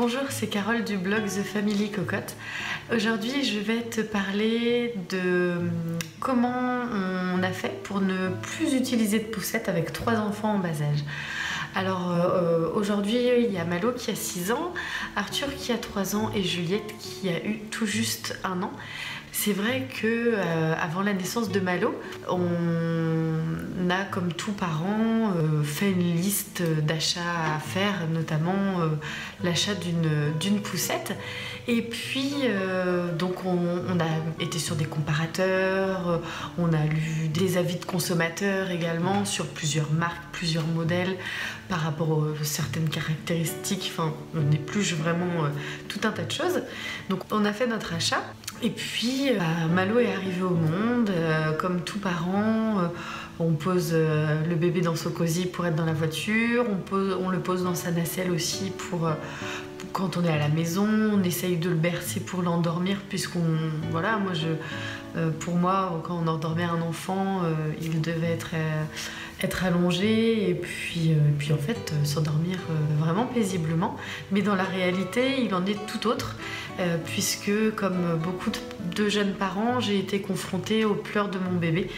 Bonjour, c'est Carole du blog The Family Cocotte. Aujourd'hui, je vais te parler de comment on a fait pour ne plus utiliser de poussette avec 3 enfants en bas âge. Alors aujourd'hui, il y a Malo qui a 6 ans, Arthur qui a 3 ans et Juliette qui a eu tout juste 1 an. C'est vrai que avant la naissance de Malo, on a, comme tous parents, fait une liste d'achats à faire, notamment l'achat d'une poussette. Et puis, donc on a été sur des comparateurs, on a lu des avis de consommateurs également sur plusieurs marques, plusieurs modèles par rapport à certaines caractéristiques. Enfin, on épluche vraiment tout un tas de choses. Donc on a fait notre achat. Et puis, Malo est arrivé au monde, comme tous parents, on pose le bébé dans son cosy pour être dans la voiture, on le pose dans sa nacelle aussi pour quand on est à la maison, on essaye de le bercer pour l'endormir, voilà, pour moi, quand on endormait un enfant, il devait être allongé et puis en fait s'endormir vraiment paisiblement. Mais dans la réalité, il en est tout autre. Puisque comme beaucoup de jeunes parents, j'ai été confrontée aux pleurs de mon bébé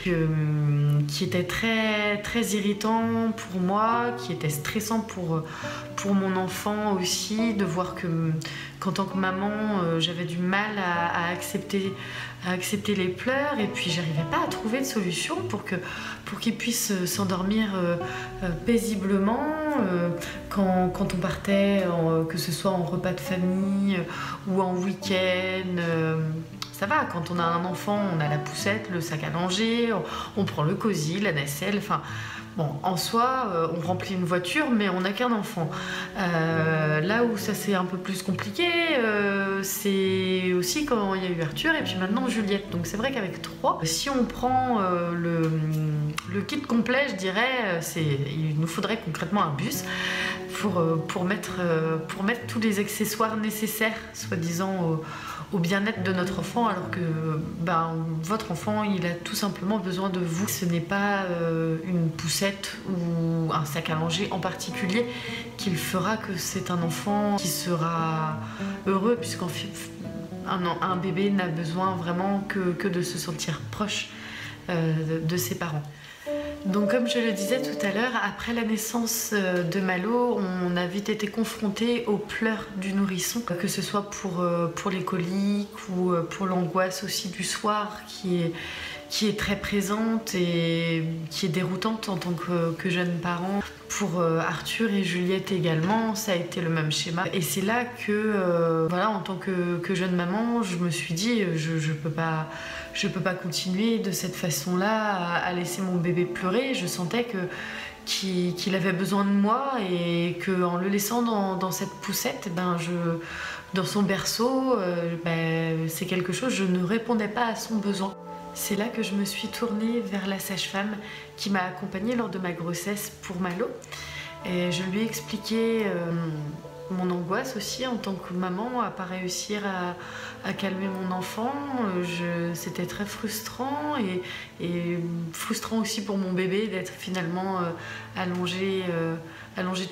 qui était très, très irritant pour moi, qui était stressant pour mon enfant aussi, de voir qu'en tant que maman, j'avais du mal à accepter les pleurs, et puis j'arrivais pas à trouver de solution pour qu'il puisse s'endormir paisiblement quand on partait, que ce soit en repas de famille ou en week-end. Ça va, quand on a un enfant, on a la poussette, le sac à langer, on prend le cosy, la nacelle, enfin bon, en soi, on remplit une voiture, mais on n'a qu'un enfant. Là où ça c'est un peu plus compliqué, c'est aussi quand il y a eu Arthur et puis maintenant Juliette. Donc c'est vrai qu'avec 3, si on prend le kit complet, je dirais, il nous faudrait concrètement un bus pour mettre tous les accessoires nécessaires, soi-disant, au bien-être de notre enfant, alors que votre enfant, il a tout simplement besoin de vous. Ce n'est pas une poussette ou un sac à langer en particulier qui fera que c'est un enfant qui sera heureux, puisqu'un bébé n'a besoin vraiment que de se sentir proche de ses parents. Donc comme je le disais tout à l'heure, après la naissance de Malo, on a vite été confronté aux pleurs du nourrisson, que ce soit pour les coliques ou pour l'angoisse aussi du soir qui est très présente et qui est déroutante en tant que jeune parent. Pour Arthur et Juliette également, ça a été le même schéma. Et c'est là que, voilà, en tant que jeune maman, je me suis dit, je peux pas continuer de cette façon-là à laisser mon bébé pleurer. Je sentais qu'il avait besoin de moi et qu'en le laissant dans cette poussette, dans son berceau, c'est quelque chose, je ne répondais pas à son besoin. C'est là que je me suis tournée vers la sage-femme qui m'a accompagnée lors de ma grossesse pour Malo. Et je lui ai expliqué mon angoisse aussi en tant que maman, à pas réussir à calmer mon enfant. C'était très frustrant et frustrant aussi pour mon bébé d'être finalement allongé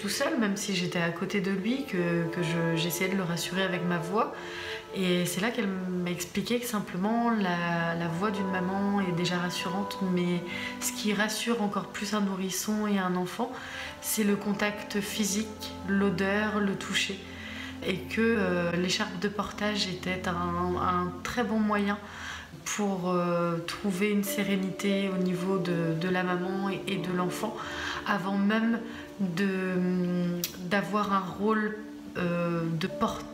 tout seul, même si j'étais à côté de lui, que j'essayais de le rassurer avec ma voix. Et c'est là qu'elle m'a expliqué que simplement la voix d'une maman est déjà rassurante, mais ce qui rassure encore plus un nourrisson et un enfant, c'est le contact physique, l'odeur, le toucher. Et que l'écharpe de portage était un très bon moyen pour trouver une sérénité au niveau de la maman et de l'enfant, avant même d'avoir un rôle de portage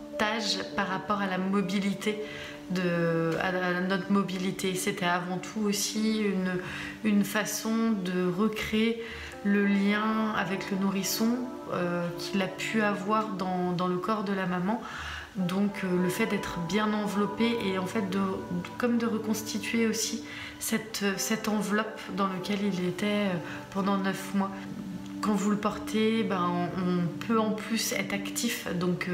par rapport à la mobilité, à notre mobilité. C'était avant tout aussi une façon de recréer le lien avec le nourrisson qu'il a pu avoir dans le corps de la maman. Donc le fait d'être bien enveloppé et en fait comme de reconstituer aussi cette enveloppe dans laquelle il était pendant 9 mois. Quand vous le portez, on peut en plus être actif, donc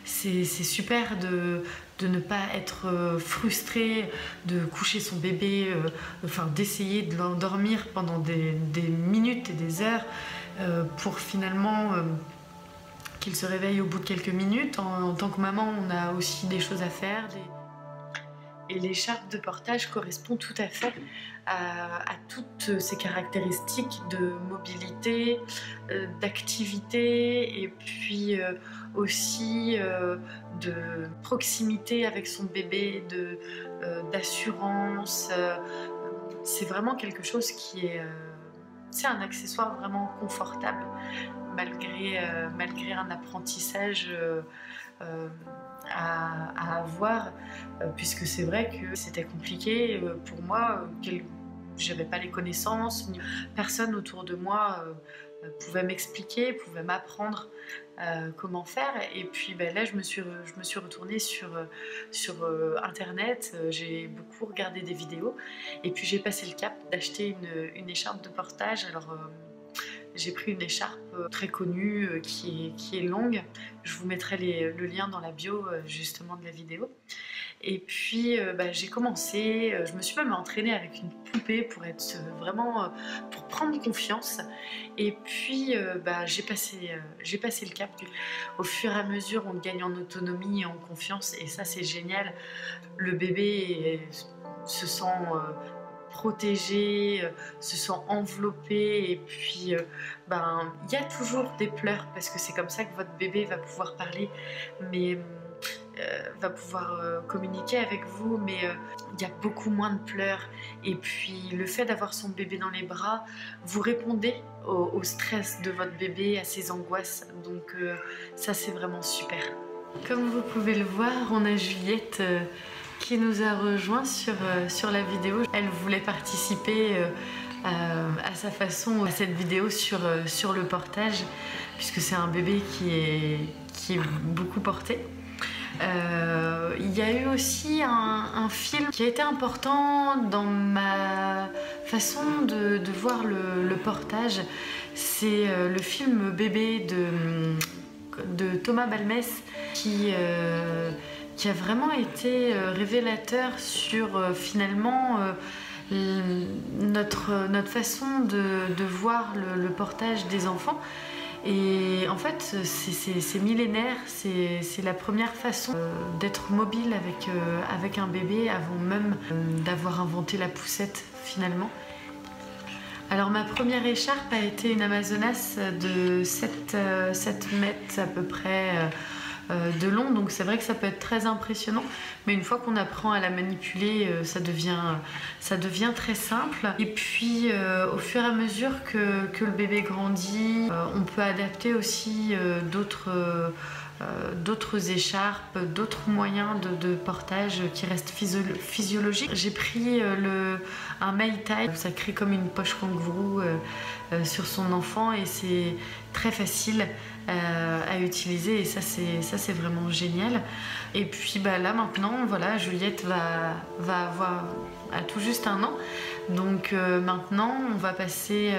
c'est super de ne pas être frustré, de coucher son bébé, d'essayer de l'endormir pendant des minutes et des heures pour finalement qu'il se réveille au bout de quelques minutes. En tant que maman, on a aussi des choses à faire. Et l'écharpe de portage correspond tout à fait à toutes ces caractéristiques de mobilité, d'activité et puis aussi de proximité avec son bébé, d'assurance. C'est vraiment quelque chose qui est... c'est un accessoire vraiment confortable malgré un apprentissage à avoir, puisque c'est vrai que c'était compliqué pour moi. J'avais pas les connaissances, personne autour de moi pouvait m'expliquer, pouvait m'apprendre comment faire. Et puis là, je me suis retournée sur internet, j'ai beaucoup regardé des vidéos et puis j'ai passé le cap d'acheter une écharpe de portage. Alors j'ai pris une écharpe très connue qui est longue. Je vous mettrai le lien dans la bio justement de la vidéo. Et puis j'ai commencé, je me suis même entraînée avec une poupée pour être vraiment, pour prendre confiance. Et puis j'ai passé le cap. Au fur et à mesure, on gagne en autonomie et en confiance, et ça c'est génial. Le bébé se sent protégé, se sent enveloppé, et puis il y a toujours des pleurs parce que c'est comme ça que votre bébé va pouvoir parler, mais va pouvoir communiquer avec vous, mais il y a beaucoup moins de pleurs. Et puis le fait d'avoir son bébé dans les bras, vous répondez au stress de votre bébé, à ses angoisses, donc ça c'est vraiment super. Comme vous pouvez le voir, on a Juliette qui nous a rejoint sur la vidéo. Elle voulait participer à sa façon à cette vidéo sur le portage, puisque c'est un bébé qui est beaucoup porté. Il y a eu aussi un film qui a été important dans ma façon de voir le portage. C'est le film Bébé de Thomas Balmès qui a vraiment été révélateur sur finalement notre façon de voir le portage des enfants. Et en fait, c'est millénaire, c'est la première façon d'être mobile avec un bébé avant même d'avoir inventé la poussette finalement. Alors ma première écharpe a été une Amazonas de 7 mètres à peu près de long, donc c'est vrai que ça peut être très impressionnant, mais une fois qu'on apprend à la manipuler, ça devient très simple. Et puis au fur et à mesure que le bébé grandit, on peut adapter aussi d'autres écharpes, d'autres moyens de portage qui restent physiologiques. J'ai pris un Meitai, ça crée comme une poche kangourou sur son enfant, et c'est très facile à utiliser, et ça c'est vraiment génial. Et puis là maintenant, voilà, Juliette va avoir tout juste 1 an, donc maintenant on va passer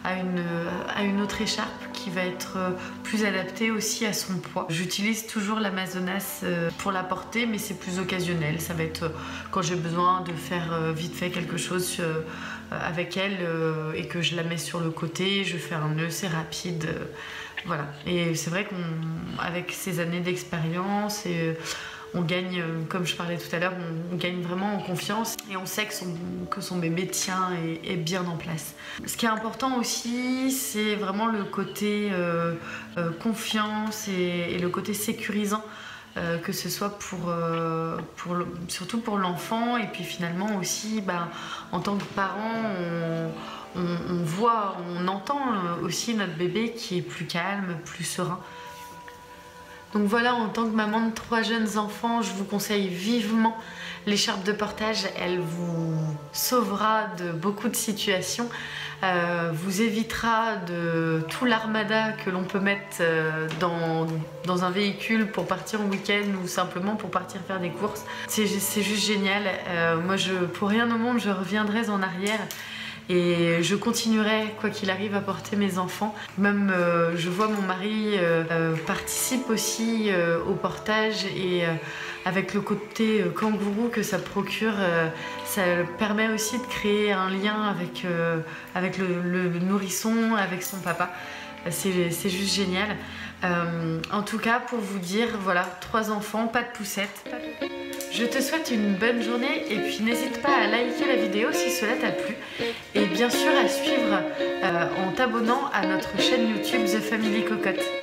à une autre écharpe qui va être plus adaptée aussi à son poids. J'utilise toujours l'Amazonas pour la porter, mais c'est plus occasionnel. Ça va être quand j'ai besoin de faire vite fait quelque chose avec elle et que je la mets sur le côté, je fais un nœud, c'est rapide. Voilà. Et c'est vrai qu'avec ces années d'expérience, on gagne, comme je parlais tout à l'heure, on gagne vraiment en confiance, et on sait que son bébé tient et est bien en place. Ce qui est important aussi, c'est vraiment le côté confiance et le côté sécurisant, que ce soit surtout pour l'enfant, et puis finalement aussi en tant que parent, on voit, on entend aussi notre bébé qui est plus calme, plus serein. Donc voilà, en tant que maman de 3 jeunes enfants, je vous conseille vivement l'écharpe de portage. Elle vous sauvera de beaucoup de situations, vous évitera de tout l'armada que l'on peut mettre dans un véhicule pour partir en week-end ou simplement pour partir faire des courses. C'est juste génial. Moi, pour rien au monde, je reviendrai en arrière. Et je continuerai, quoi qu'il arrive, à porter mes enfants. Même, je vois mon mari participe aussi au portage, et avec le côté kangourou que ça procure, ça permet aussi de créer un lien avec le nourrisson, avec son papa. c'est juste génial. En tout cas, pour vous dire, voilà, 3 enfants, pas de poussette. Je te souhaite une bonne journée et puis n'hésite pas à liker la vidéo si cela t'a plu. Et bien sûr à suivre en t'abonnant à notre chaîne YouTube The Family Cocotte.